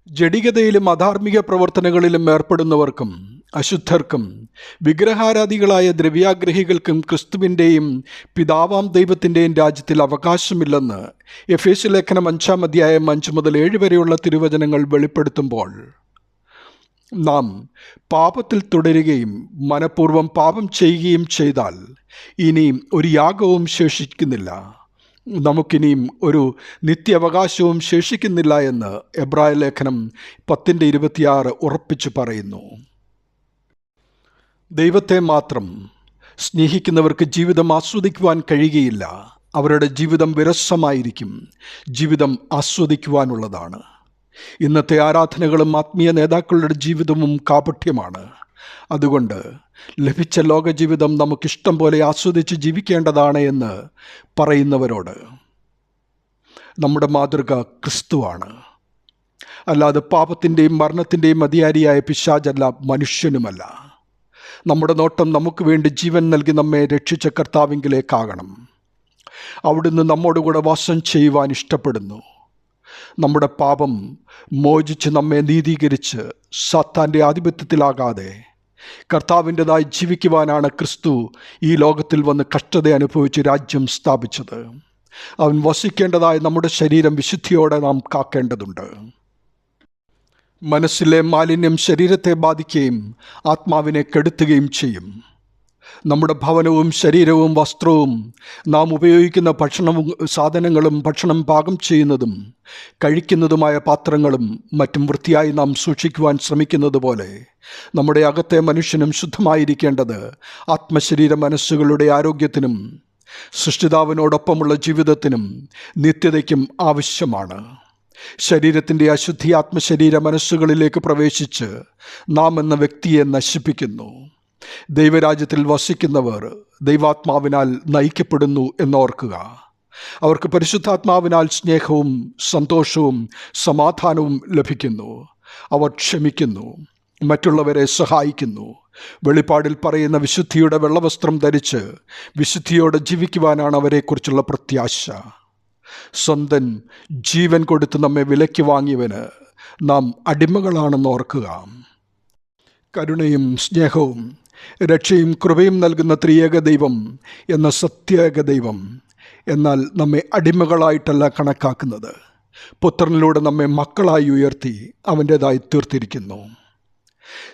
ജഡികതയിലും അധാർമിക പ്രവർത്തനങ്ങളിലും ഏർപ്പെടുന്നവർക്കും അശുദ്ധർക്കും വിഗ്രഹാരാധികളായ ദ്രവ്യാഗ്രഹികൾക്കും ക്രിസ്തുവിൻ്റെയും പിതാവാം ദൈവത്തിൻ്റെയും രാജ്യത്തിൽ അവകാശമില്ലെന്ന് എഫേസ്യ ലേഖനം 5 അധ്യായം 5 മുതൽ 7 വരെയുള്ള തിരുവചനങ്ങൾ വെളിപ്പെടുത്തുമ്പോൾ, നാം പാപത്തിൽ തുടരുകയും മനഃപൂർവ്വം പാപം ചെയ്യുകയും ചെയ്താൽ ഇനിയും ഒരു യാഗവും ശേഷിക്കുന്നില്ല, നമുക്കിനിയും ഒരു നിത്യാവകാശവും ശേഷിക്കുന്നില്ല എന്ന് എബ്രായ ലേഖനം 10:26 ഉറപ്പിച്ചു പറയുന്നു. ദൈവത്തെ മാത്രം സ്നേഹിക്കുന്നവർക്ക് ജീവിതം ആസ്വദിക്കുവാൻ കഴിയുകയില്ല. അവരുടെ ജീവിതം വിരസമായിരിക്കും. ജീവിതം ആസ്വദിക്കുവാനുള്ളതാണ്. ഇന്നത്തെ ആരാധനകളും ആത്മീയ നേതാക്കളുടെ ജീവിതവും കാപട്യമാണ്. അതുകൊണ്ട് ലഭിച്ച ലോകജീവിതം നമുക്കിഷ്ടം പോലെ ആസ്വദിച്ച് ജീവിക്കേണ്ടതാണ് എന്ന് പറയുന്നവരോട് നമ്മുടെ മാതൃക ക്രിസ്തുവാണ്. അല്ലാതെ പാപത്തിൻ്റെയും മരണത്തിൻ്റെയും അധികാരിയായ പിശാചല്ല, മനുഷ്യനുമല്ല. നമ്മുടെ നോട്ടം നമുക്ക് വേണ്ടി ജീവൻ നൽകി നമ്മെ രക്ഷിച്ച കർത്താവിങ്കിലേക്കാകണം. അവിടുന്ന് നമ്മോടുകൂടെ വാസം ചെയ്യുവാൻ ഇഷ്ടപ്പെടുന്നു. നമ്മുടെ പാപം മോചിച്ച് നമ്മെ നീതീകരിച്ച് സാത്താൻ്റെ ആധിപത്യത്തിലാകാതെ കർത്താവിൻ്റെതായി ജീവിക്കുവാനാണ് ക്രിസ്തു ഈ ലോകത്തിൽ വന്ന് കഷ്ടത അനുഭവിച്ച് രാജ്യം സ്ഥാപിച്ചത്. അവൻ വസിക്കേണ്ടതായ നമ്മുടെ ശരീരം വിശുദ്ധിയോടെ നാം കാക്കേണ്ടതുണ്ട്. മനസ്സിലെ മാലിന്യം ശരീരത്തെ ബാധിക്കുകയും ആത്മാവിനെ കെടുത്തുകയും ചെയ്യും. നമ്മുടെ ഭവനവും ശരീരവും വസ്ത്രവും നാം ഉപയോഗിക്കുന്ന സാധനങ്ങളും ഭക്ഷണം പാകം ചെയ്യുന്നതും കഴിക്കുന്നതുമായ പാത്രങ്ങളും മറ്റും വൃത്തിയായി നാം സൂക്ഷിക്കുവാൻ ശ്രമിക്കുന്നത് പോലെ നമ്മുടെ അകത്തെ മനുഷ്യനും ശുദ്ധമായിരിക്കേണ്ടത് ആത്മശരീര മനസ്സുകളുടെ ആരോഗ്യത്തിനും സൃഷ്ടിതാവിനോടൊപ്പമുള്ള ജീവിതത്തിനും നിത്യതയ്ക്കും ആവശ്യമാണ്. ശരീരത്തിൻ്റെ അശുദ്ധി ആത്മശരീര മനസ്സുകളിലേക്ക് പ്രവേശിച്ച് നാം എന്ന വ്യക്തിയെ നശിപ്പിക്കുന്നു. ദൈവരാജ്യത്തിൽ വസിക്കുന്നവർ ദൈവാത്മാവിനാൽ നയിക്കപ്പെടുന്നു എന്നോർക്കുക. അവർക്ക് പരിശുദ്ധാത്മാവിനാൽ സ്നേഹവും സന്തോഷവും സമാധാനവും ലഭിക്കുന്നു. അവർ ക്ഷമിക്കുന്നു, മറ്റുള്ളവരെ സഹായിക്കുന്നു. വെളിപ്പാടിൽ പറയുന്ന വിശുദ്ധിയുടെ വെള്ളവസ്ത്രം ധരിച്ച് വിശുദ്ധിയോടെ ജീവിക്കുവാനാണ് അവരെക്കുറിച്ചുള്ള പ്രത്യാശ. സ്വന്തം ജീവൻ കൊടുത്ത് നമ്മെ വിലയ്ക്ക് വാങ്ങിയവന് നാം അടിമകളാണെന്ന് ഓർക്കുക. കരുണയും സ്നേഹവും രക്ഷയും കൃപയും നൽകുന്ന ത്രിയേക ദൈവം എന്ന സത്യേക ദൈവം എന്നാൽ നമ്മെ അടിമകളായിട്ടല്ല കണക്കാക്കുന്നത്. പുത്രനിലൂടെ നമ്മെ മക്കളായി ഉയർത്തി അവൻ്റേതായി തീർത്തിരിക്കുന്നു.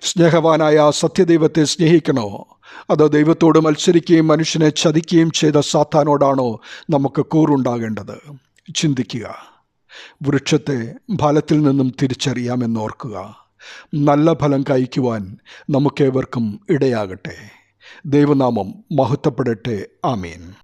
സ്നേഹവാനായ ആ സത്യദൈവത്തെ സ്നേഹിക്കണോ, അതോ ദൈവത്തോട് മത്സരിക്കുകയും മനുഷ്യനെ ചതിക്കുകയും ചെയ്ത സാത്താനോടാണോ നമുക്ക് കൂറുണ്ടാകേണ്ടത്? ചിന്തിക്കുക. വൃക്ഷത്തെ ഫലത്തിൽ നിന്നും തിരിച്ചറിയാമെന്നോർക്കുക. നല്ല ഫലം കഴിക്കുവാൻ നമുക്കേവർക്കും ഇടയാകട്ടെ. ദൈവനാമം മഹത്വപ്പെടട്ടെ. ആമേൻ.